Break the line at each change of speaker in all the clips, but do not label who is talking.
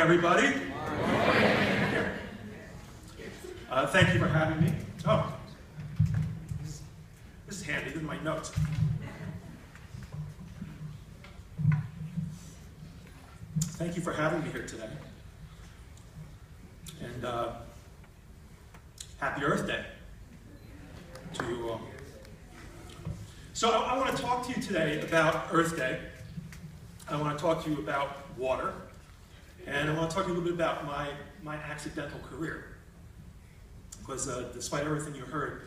everybody. Thank you for having me. Oh, this is handy. These are my notes. Thank you for having me here today. And happy Earth Day to you all. So I want to talk to you today about Earth Day. I want to talk to you about water. And I want to talk to you a little bit about my accidental career. Because despite everything you heard,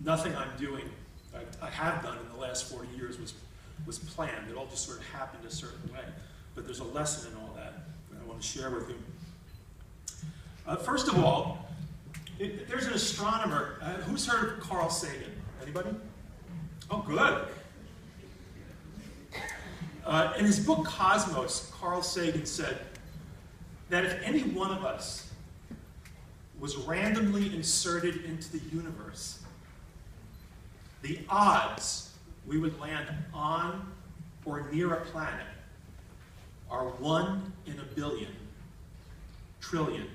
nothing I'm doing, I have done in the last 40 years was planned. It all just sort of happened a certain way. But there's a lesson in all that I want to share with you. First of all, there's an astronomer. Who's heard of Carl Sagan? Anybody? Oh, good. In his book Cosmos, Carl Sagan said that if any one of us was randomly inserted into the universe, the odds we would land on or near a planet are 1 in a billion, trillion.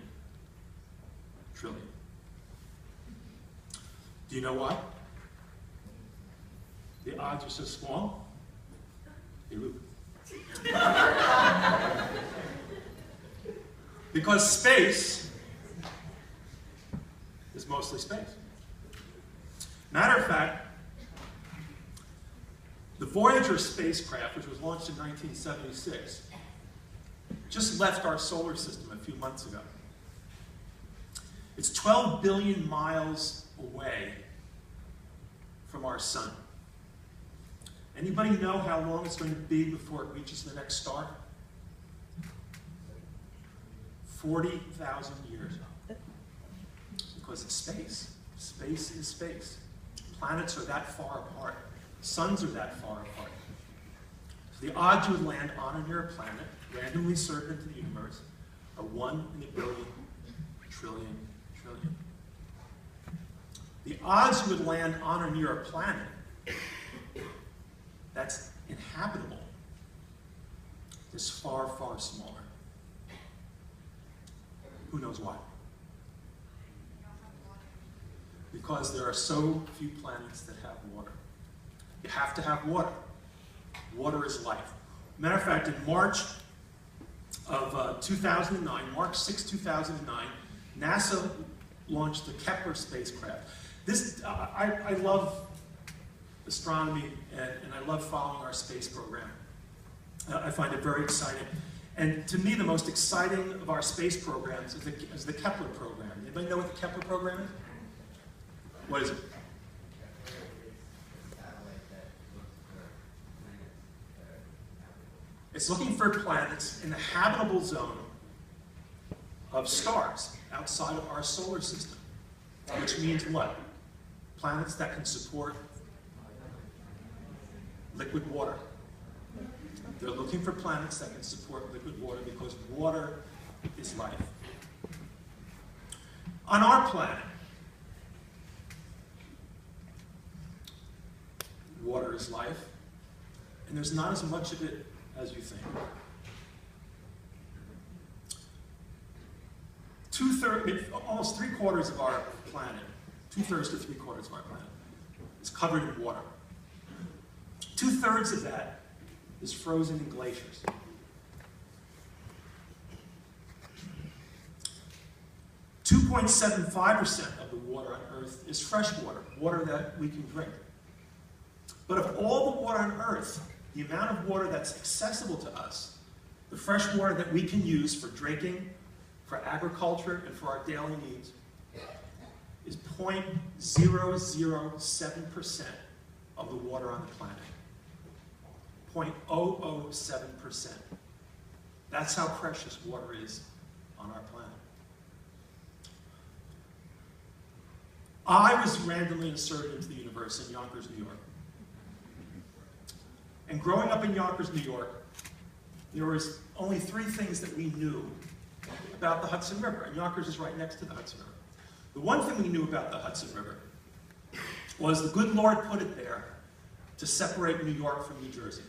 Do you know why? The odds are so small. Because space is mostly space. Matter of fact, the Voyager spacecraft, which was launched in 1976, just left our solar system a few months ago. It's 12 billion miles away from our sun. Anybody know how long it's going to be before it reaches the next star? 40,000 years. Because it's space. Space is space. Planets are that far apart. Suns are that far apart. So the odds you would land on or near a planet, randomly inserted into the universe, are 1 in a billion, trillion. The odds you would land on or near a planet that's inhabitable is far, far smaller. Who knows why? Because there are so few planets that have water. You have to have water. Water is life. Matter of fact, in March of 2009, March 6, 2009, NASA launched the Kepler spacecraft. This, I love astronomy and I love following our space program. I find it very exciting. And to me, the most exciting of our space programs is the Kepler program. Anybody know what the Kepler program is? What is it? It's looking for planets in the habitable zone of stars outside of our solar system. Which means what? Planets that can support liquid water. They're looking for planets that can support liquid water because water is life. On our planet, water is life, and there's not as much of it as you think. Almost 3/4 of our planet, 2/3 to 3/4 of our planet, is covered in water. 2/3 of that is frozen in glaciers. 2.75% of the water on Earth is fresh water, water that we can drink. But of all the water on Earth, the amount of water that's accessible to us, the fresh water that we can use for drinking, for agriculture, and for our daily needs, is 0.007% of the water on the planet. 0.007%. That's how precious water is on our planet. I was randomly inserted into the universe in Yonkers, New York. And growing up in Yonkers, New York, there was only 3 things that we knew about the Hudson River. And Yonkers is right next to the Hudson River. The one thing we knew about the Hudson River was the good Lord put it there to separate New York from New Jersey.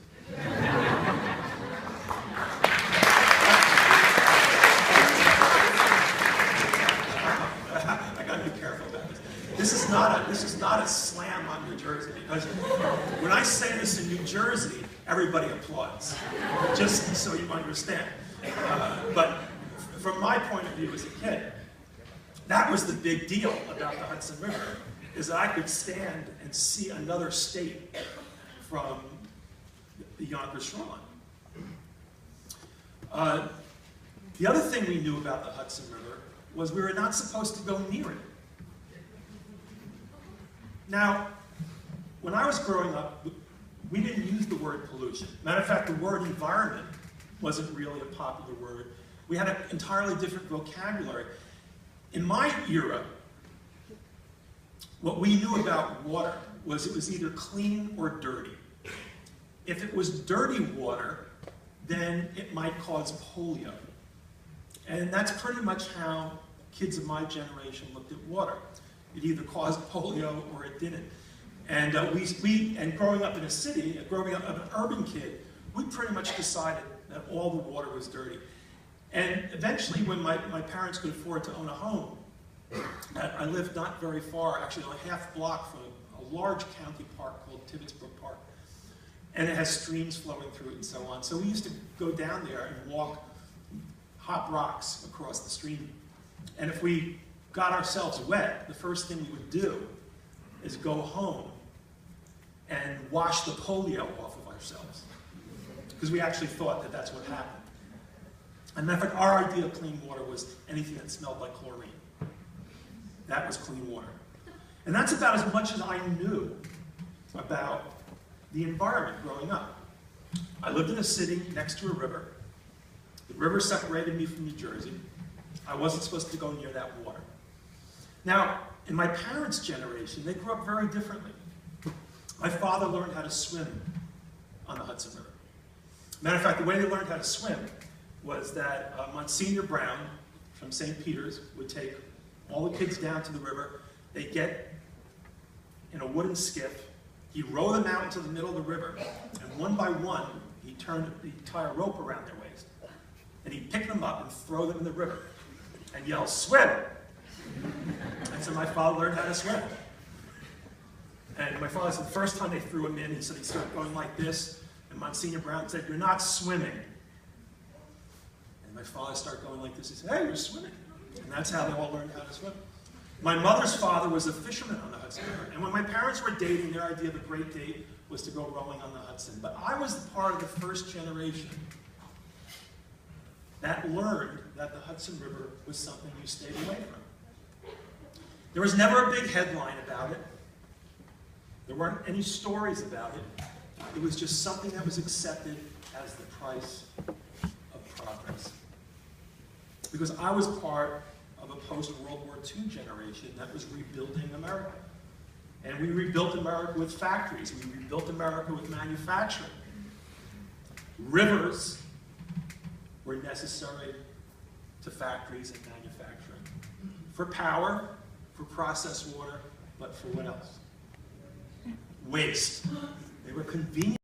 say this in New Jersey, everybody applauds, just so you understand. But from my point of view as a kid, that was the big deal about the Hudson River, is that I could stand and see another state from the Yonkers shoreline. The other thing we knew about the Hudson River was we were not supposed to go near it. Now, when I was growing up, we didn't use the word pollution. Matter of fact, the word environment wasn't really a popular word. We had an entirely different vocabulary. In my era, what we knew about water was it was either clean or dirty. If it was dirty water, then it might cause polio. And that's pretty much how kids of my generation looked at water. It either caused polio or it didn't. And and growing up in a city, growing up an urban kid, we pretty much decided that all the water was dirty. And eventually, when my parents could afford to own a home, I lived not very far, actually a half block from a large county park called Tibbetsbrook Park. And it has streams flowing through it and so on. So we used to go down there and walk hot rocks across the stream. And if we got ourselves wet, the first thing we would do is go home and wash the polio off of ourselves. Because we actually thought that that's what happened. And matter of fact, our idea of clean water was anything that smelled like chlorine. That was clean water. And that's about as much as I knew about the environment growing up. I lived in a city next to a river. The river separated me from New Jersey. I wasn't supposed to go near that water. Now, in my parents' generation, they grew up very differently. My father learned how to swim on the Hudson River. Matter of fact, the way they learned how to swim was that Monsignor Brown from St. Peter's would take all the kids down to the river. They'd get in a wooden skiff. He'd row them out into the middle of the river, and one by one, he'd tie a rope around their waist. And he'd pick them up and throw them in the river and yell, "Swim!" And so my father learned how to swim. And my father said the first time they threw him in, he said he started going like this, and Monsignor Brown said, "You're not swimming." And my father started going like this. He said, "Hey, you're swimming." And that's how they all learned how to swim. My mother's father was a fisherman on the Hudson River, and when my parents were dating, their idea of a great date was to go rowing on the Hudson. But I was part of the first generation that learned that the Hudson River was something you stayed away from. There was never a big headline about it. There weren't any stories about it. It was just something that was accepted as the price of progress. Because I was part of a post-World War II generation that was rebuilding America. And we rebuilt America with factories. We rebuilt America with manufacturing. Rivers were necessary to factories and manufacturing. For power, for processed water, but for what else? Waste. They were convenient.